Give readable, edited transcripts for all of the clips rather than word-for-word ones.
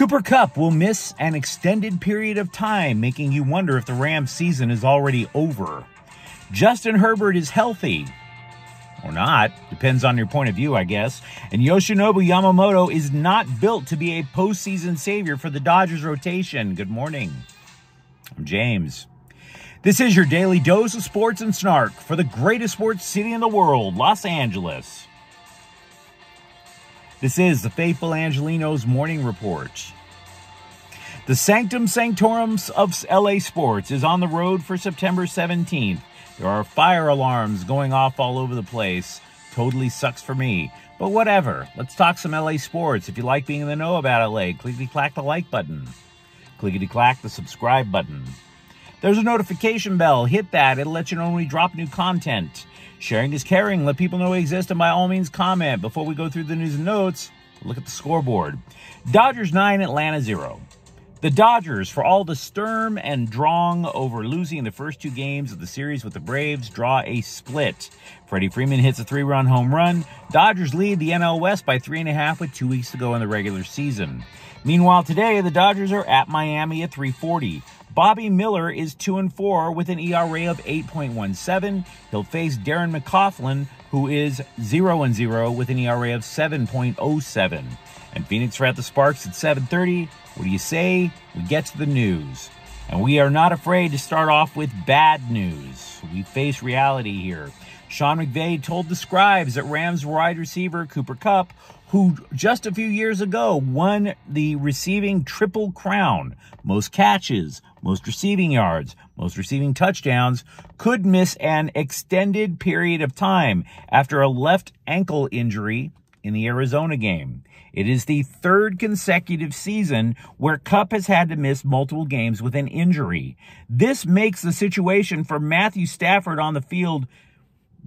Kupp will miss an extended period of time, making you wonder if the Rams season is already over. Justin Herbert is healthy. Or not. Depends on your point of view, I guess. And Yoshinobu Yamamoto is not built to be a postseason savior for the Dodgers rotation. Good morning. I'm James. This is your daily dose of sports and snark for the greatest sports city in the world, Los Angeles. This is the faithful Angelenos Morning Report. The Sanctum Sanctorum of LA Sports is on the road for September 17th. There are fire alarms going off all over the place. Totally sucks for me. But whatever. Let's talk some LA sports. If you like being in the know about LA, clickety-clack the like button. Clickety-clack the subscribe button. There's a notification bell. Hit that. It'll let you know when we drop new content. Sharing is caring. Let people know we exist, and by all means, comment. Before we go through the news and notes, look at the scoreboard. Dodgers 9, Atlanta 0. The Dodgers, for all the sturm and drang over losing the first two games of the series with the Braves, draw a split. Freddie Freeman hits a 3-run home run. Dodgers lead the NL West by 3.5 with 2 weeks to go in the regular season. Meanwhile, today, the Dodgers are at Miami at 3:40. Bobby Miller is 2-4 with an ERA of 8.17. He'll face Darren McCaughlin, who is 0-0 with an ERA of 7.07. And Phoenix are at the Sparks at 7:30. What do you say? We get to the news. And we are not afraid to start off with bad news. We face reality here. Sean McVay told the Scribes that Rams wide receiver Cooper Kupp, who just a few years ago won the receiving triple crown, most catches, most receiving yards, most receiving touchdowns, could miss an extended period of time after a left ankle injury in the Arizona game. It is the third consecutive season where Kupp has had to miss multiple games with an injury. This makes the situation for Matthew Stafford on the field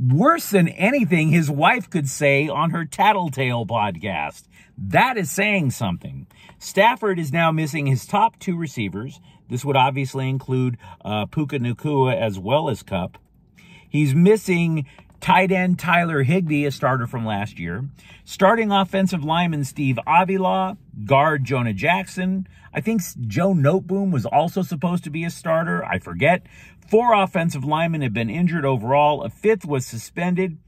worse than anything his wife could say on her Tattletale podcast. That is saying something. Stafford is now missing his top two receivers. This would obviously include Puka Nacua as well as Kupp. He's missing tight end Tyler Higbee, a starter from last year. Starting offensive lineman Steve Avila. Guard Jonah Jackson. I think Joe Noteboom was also supposed to be a starter. I forget. 4 offensive linemen have been injured overall. A 5th was suspended.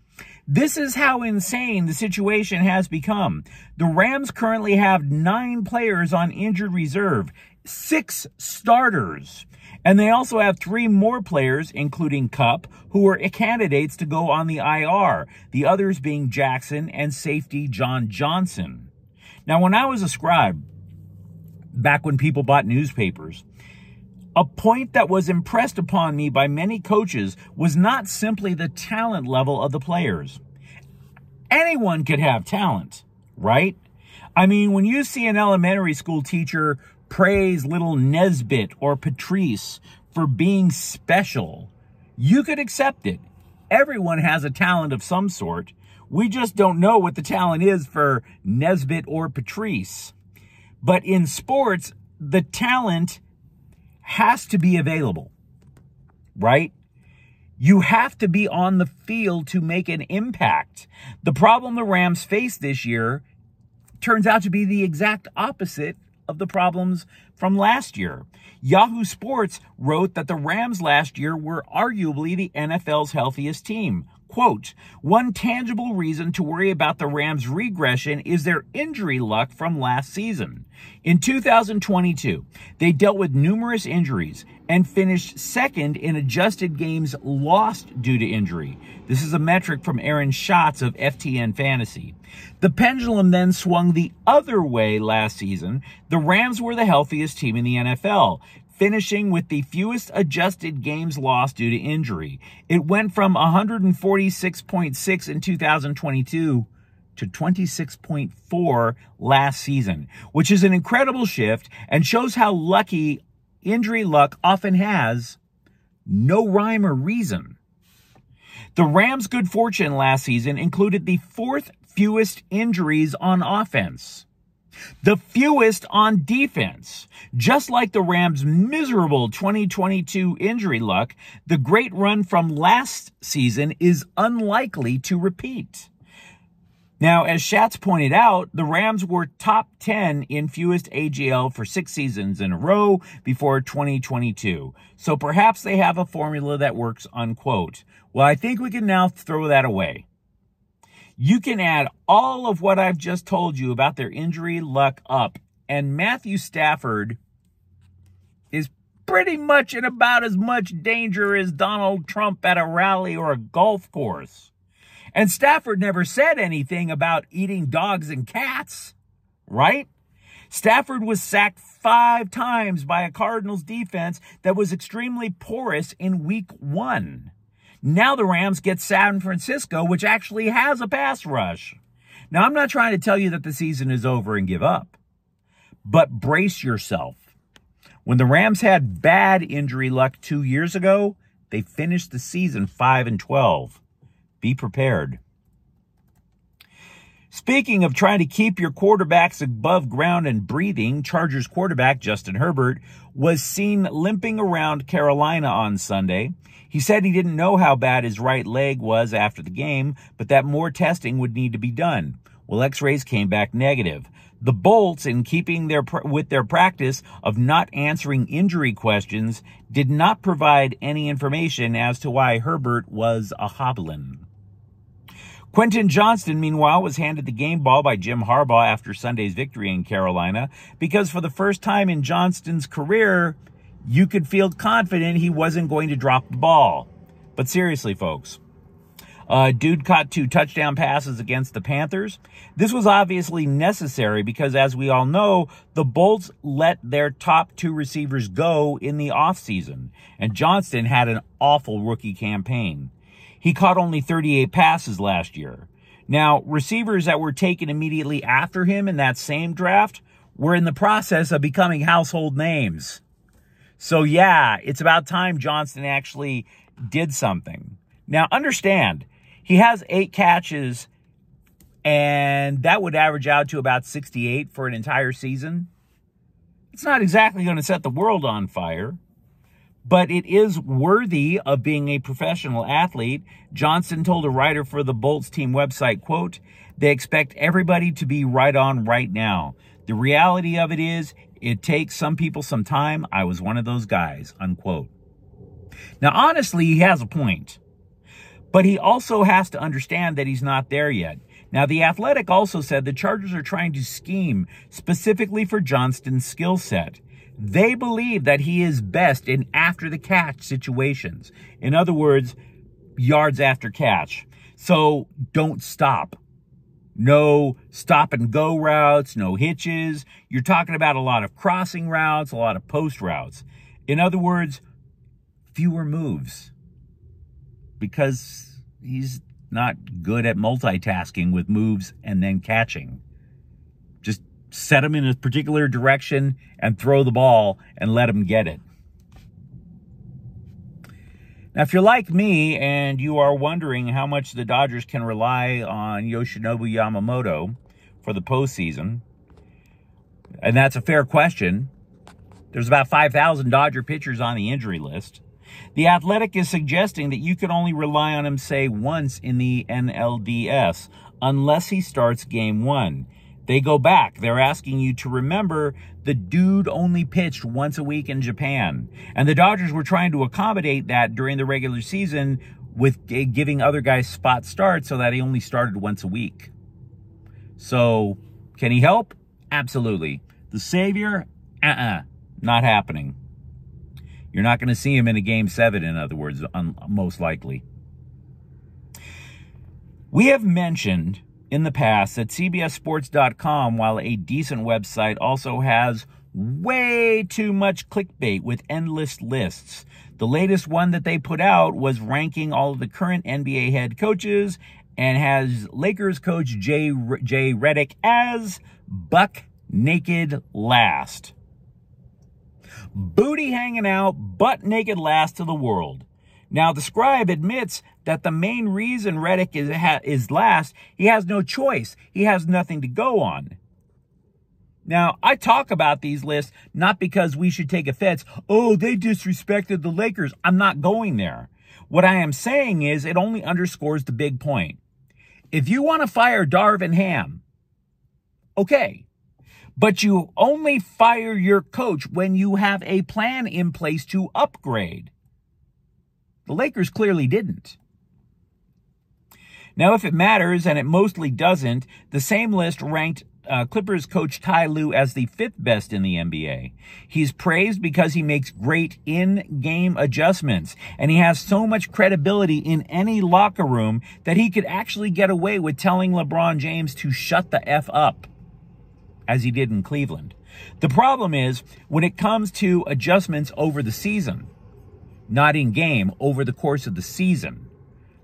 This is how insane the situation has become. The Rams currently have 9 players on injured reserve, 6 starters. And they also have 3 more players, including Kupp, who are candidates to go on the IR, the others being Jackson and safety John Johnson. Now, when I was a scribe, back when people bought newspapers, a point that was impressed upon me by many coaches was not simply the talent level of the players. Anyone could have talent, right? I mean, when you see an elementary school teacher praise little Nesbit or Patrice for being special, you could accept it. Everyone has a talent of some sort. We just don't know what the talent is for Nesbit or Patrice. But in sports, the talent has to be available, right? You have to be on the field to make an impact. The problem the Rams face this year turns out to be the exact opposite of the problems from last year. Yahoo Sports wrote that the Rams last year were arguably the NFL's healthiest team. Quote, one tangible reason to worry about the Rams' regression is their injury luck from last season. In 2022, they dealt with numerous injuries and finished second in adjusted games lost due to injury. This is a metric from Aaron Schatz of FTN Fantasy. The pendulum then swung the other way last season. The Rams were the healthiest team in the NFL, finishing with the fewest adjusted games lost due to injury. It went from 146.6 in 2022 to 26.4 last season, which is an incredible shift and shows how lucky injury luck often has no rhyme or reason. The Rams' good fortune last season included the 4th fewest injuries on offense, the fewest on defense. Just like the Rams' miserable 2022 injury luck, the great run from last season is unlikely to repeat. Now, as Schatz pointed out, the Rams were top 10 in fewest AGL for 6 seasons in a row before 2022. So perhaps they have a formula that works, unquote. Well, I think we can now throw that away. You can add all of what I've just told you about their injury luck up, and Matthew Stafford is pretty much in about as much danger as Donald Trump at a rally or a golf course. And Stafford never said anything about eating dogs and cats, right? Stafford was sacked 5 times by a Cardinals defense that was extremely porous in week 1. Now the Rams get San Francisco, which actually has a pass rush. Now, I'm not trying to tell you that the season is over and give up, but brace yourself. When the Rams had bad injury luck 2 years ago, they finished the season 5-12. Be prepared. Speaking of trying to keep your quarterbacks above ground and breathing, Chargers quarterback Justin Herbert was seen limping around Carolina on Sunday. He said he didn't know how bad his right leg was after the game, but that more testing would need to be done. Well, x-rays came back negative. The Bolts, in keeping with their practice of not answering injury questions, did not provide any information as to why Herbert was a hobbling. Quentin Johnston, meanwhile, was handed the game ball by Jim Harbaugh after Sunday's victory in Carolina because for the first time in Johnston's career, you could feel confident he wasn't going to drop the ball. But seriously, folks, dude caught 2 touchdown passes against the Panthers. This was obviously necessary because, as we all know, the Bolts let their top 2 receivers go in the offseason, and Johnston had an awful rookie campaign. He caught only 38 passes last year. Now, receivers that were taken immediately after him in that same draft were in the process of becoming household names. So, yeah, it's about time Johnston actually did something. Now, understand, he has 8 catches, and that would average out to about 68 for an entire season. It's not exactly going to set the world on fire, but it is worthy of being a professional athlete. Johnston told a writer for the Bolts team website, quote, "They expect everybody to be right on right now. The reality of it is, it takes some people some time. I was one of those guys," unquote. Now, honestly, he has a point, but he also has to understand that he's not there yet. Now, The Athletic also said the Chargers are trying to scheme specifically for Johnston's skill set. They believe that he is best in after-the-catch situations. In other words, yards after catch. So don't stop. No stop-and-go routes, no hitches. You're talking about a lot of crossing routes, a lot of post routes. In other words, fewer moves. Because he's not good at multitasking with moves and then catching. Just set him in a particular direction and throw the ball and let him get it. Now, if you're like me and you are wondering how much the Dodgers can rely on Yoshinobu Yamamoto for the postseason, and that's a fair question, there's about 5,000 Dodger pitchers on the injury list. The Athletic is suggesting that you can only rely on him, say, once in the NLDS, unless he starts Game 1. They go back. They're asking you to remember the dude only pitched once a week in Japan. And the Dodgers were trying to accommodate that during the regular season with giving other guys spot starts so that he only started once a week. So, can he help? Absolutely. The savior? Not happening. You're not going to see him in a Game 7, in other words, most likely. We have mentioned in the past that CBSSports.com, while a decent website, also has way too much clickbait with endless lists. The latest one that they put out was ranking all of the current NBA head coaches and has Lakers coach Jay Redick as buck naked last. Booty hanging out, butt naked last to the world. Now, the Scribe admits that the main reason Redick is last, he has no choice. He has nothing to go on. Now, I talk about these lists not because we should take offense. Oh, they disrespected the Lakers. I'm not going there. What I am saying is it only underscores the big point. If you want to fire Darvin Ham, okay. But you only fire your coach when you have a plan in place to upgrade. The Lakers clearly didn't. Now, if it matters, and it mostly doesn't, the same list ranked Clippers coach Ty Lue as the 5th best in the NBA. He's praised because he makes great in-game adjustments, and he has so much credibility in any locker room that he could actually get away with telling LeBron James to shut the F up, as he did in Cleveland. The problem is, when it comes to adjustments over the season, not in game, over the course of the season,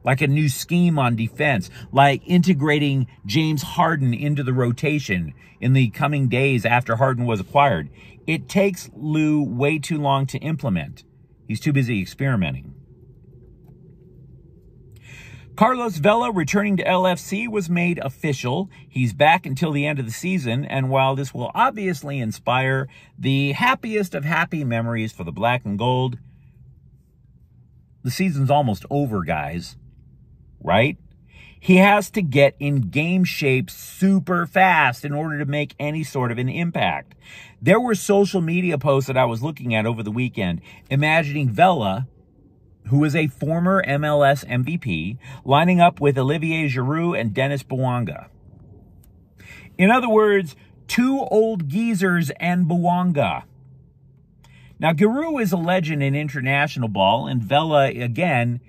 like a new scheme on defense, like integrating James Harden into the rotation in the coming days after Harden was acquired, it takes Lue way too long to implement. He's too busy experimenting. Carlos Vela returning to LAFC was made official. He's back until the end of the season, and while this will obviously inspire the happiest of happy memories for the black and gold, the season's almost over, guys. Right? He has to get in game shape super fast in order to make any sort of an impact. There were social media posts that I was looking at over the weekend, imagining Vela, who is a former MLS MVP, lining up with Olivier Giroud and Dennis Bouanga. In other words, 2 old geezers and Bouanga. Now, Giroud is a legend in international ball, and Vela, again,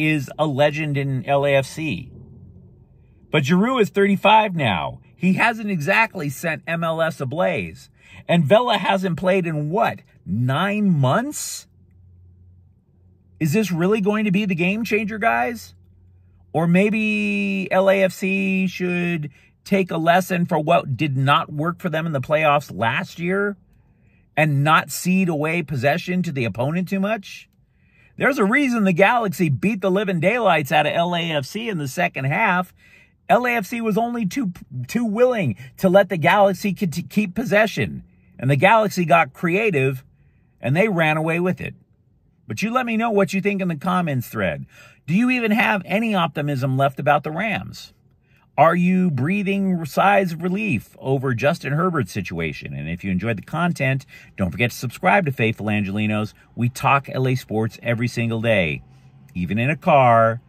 is a legend in LAFC. But Giroud is 35 now. He hasn't exactly sent MLS ablaze. And Vela hasn't played in what, 9 months? Is this really going to be the game changer, guys? Or maybe LAFC should take a lesson for what did not work for them in the playoffs last year and not cede away possession to the opponent too much? There's a reason the Galaxy beat the living daylights out of LAFC in the second half. LAFC was only too willing to let the Galaxy keep possession. And the Galaxy got creative, and they ran away with it. But you let me know what you think in the comments thread. Do you even have any optimism left about the Rams? Are you breathing sighs of relief over Justin Herbert's situation? And if you enjoyed the content, don't forget to subscribe to Faithful Angelenos. We talk LA sports every single day, even in a car,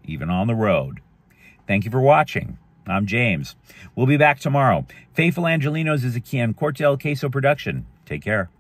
even on the road. Thank you for watching. I'm James. We'll be back tomorrow. Faithful Angelenos is a Kian Cortel Queso production. Take care.